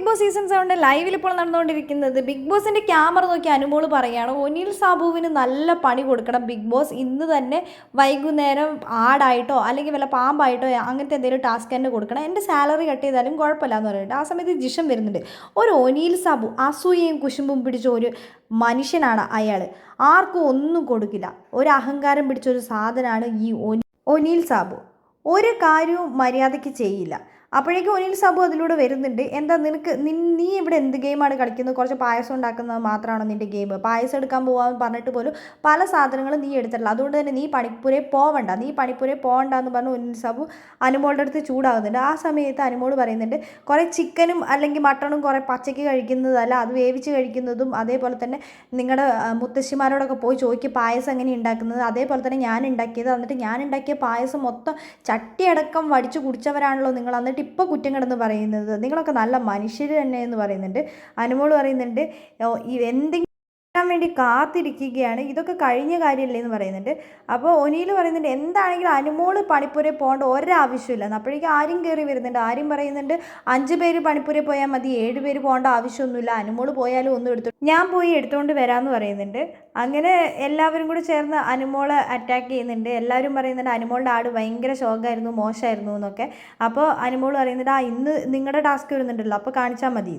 Boss season 7 ലൈവിൽ ഇപ്പോൾ നടന്നുകൊണ്ടിരിക്കുന്നത് ബിഗ് ബോസിൻ്റെ ക്യാമറ നോക്കി അനുമോൾ പറയുകയാണ് ഒനിൽ സാബുവിന് നല്ല പണി കൊടുക്കണം ബിഗ് ബോസ് ഇന്ന് തന്നെ വൈകുന്നേരം ആടായിട്ടോ അല്ലെങ്കിൽ വല്ല പാമ്പായിട്ടോ അങ്ങനത്തെ എന്തെങ്കിലും ടാസ്ക് തന്നെ കൊടുക്കണം. എൻ്റെ സാലറി കട്ട് ചെയ്താലും കുഴപ്പമില്ല എന്ന് പറഞ്ഞിട്ട് ആ സമയത്ത് ജിഷം വരുന്നുണ്ട്. ഒരു ഒനിൽ സാബു അസൂയയും കുശുമ്പും പിടിച്ച ഒരു മനുഷ്യനാണ് അയാൾ. ആർക്കും ഒന്നും കൊടുക്കില്ല. ഒരു അഹങ്കാരം പിടിച്ചൊരു സാധനമാണ് ഈ ഒനിൽ സാബു. ഒരു കാര്യവും മര്യാദയ്ക്ക് ചെയ്യില്ല. അപ്പോഴേക്കും ഒനിൽ സാബു അതിലൂടെ വരുന്നുണ്ട്. എന്താ നിനക്ക് നീ ഇവിടെ എന്ത് ഗെയിമാണ് കളിക്കുന്നത്? കുറച്ച് പായസം ഉണ്ടാക്കുന്നത് മാത്രമാണോ നിൻ്റെ ഗെയിം? പായസം എടുക്കാൻ പോകാമെന്ന് പറഞ്ഞിട്ട് പോലും പല സാധനങ്ങളും നീ എടുത്തിട്ടില്ല. അതുകൊണ്ട് തന്നെ നീ പണിപ്പുരേ പോവണ്ട എന്ന് പറഞ്ഞ് ഒനിൽ സാബു അനുമോളുടെ അടുത്ത് ചൂടാകുന്നുണ്ട്. ആ സമയത്ത് അനുമോൾ പറയുന്നുണ്ട് കുറേ ചിക്കനും അല്ലെങ്കിൽ മട്ടണും കുറേ പച്ചയ്ക്ക് കഴിക്കുന്നതല്ല, അത് വേവിച്ച് കഴിക്കുന്നതും. അതേപോലെ തന്നെ നിങ്ങളുടെ മുത്തശ്ശിമാരോടൊക്കെ പോയി ചോദിക്കുക പായസം എങ്ങനെ ഉണ്ടാക്കുന്നത്. അതേപോലെ തന്നെ ഞാൻ ഉണ്ടാക്കിയത്. എന്നിട്ട് ഞാൻ ഉണ്ടാക്കിയ പായസം മൊത്തം ചട്ടിയടക്കം വടിച്ച് കുടിച്ചവരാണല്ലോ നിങ്ങൾ. എന്നിട്ട് ഇപ്പോൾ കുറ്റം കിടന്ന് പറയുന്നത് നിങ്ങളൊക്കെ നല്ല മനുഷ്യർ തന്നെ എന്ന് പറയുന്നുണ്ട്. അനുമോൾ പറയുന്നുണ്ട് എന്തെങ്കിലും വേണ്ടി കാത്തിരിക്കുകയാണ്, ഇതൊക്കെ കഴിഞ്ഞ കാര്യമല്ലേ എന്ന് പറയുന്നുണ്ട്. അപ്പോൾ ഒനിയിൽ പറയുന്നുണ്ട് എന്താണെങ്കിലും അനുമോൾ പണിപ്പുരയിൽ പോകേണ്ട ഒരാവശ്യമില്ല. അപ്പോഴേക്കും ആരും കയറി വരുന്നുണ്ട്. ആരും പറയുന്നുണ്ട് 5 പേര് പണിപ്പുരയിൽ പോയാൽ മതി, 7 പേര് പോകേണ്ട ആവശ്യമൊന്നുമില്ല, അനുമോൾ പോയാലും ഒന്നും ഞാൻ പോയി എടുത്തുകൊണ്ട് വരാമെന്ന് പറയുന്നുണ്ട്. അങ്ങനെ എല്ലാവരും കൂടി ചേർന്ന് അനുമോളെ അറ്റാക്ക് ചെയ്യുന്നുണ്ട്. എല്ലാവരും പറയുന്നുണ്ട് അനുമോളുടെ ആട് ഭയങ്കര ശോകമായിരുന്നു, മോശമായിരുന്നു എന്നൊക്കെ. അപ്പോൾ അനുമോൾ പറയുന്നുണ്ട് ഇന്ന് നിങ്ങളുടെ ടാസ്ക് വരുന്നുണ്ടല്ലോ, അപ്പോൾ കാണിച്ചാൽ മതി.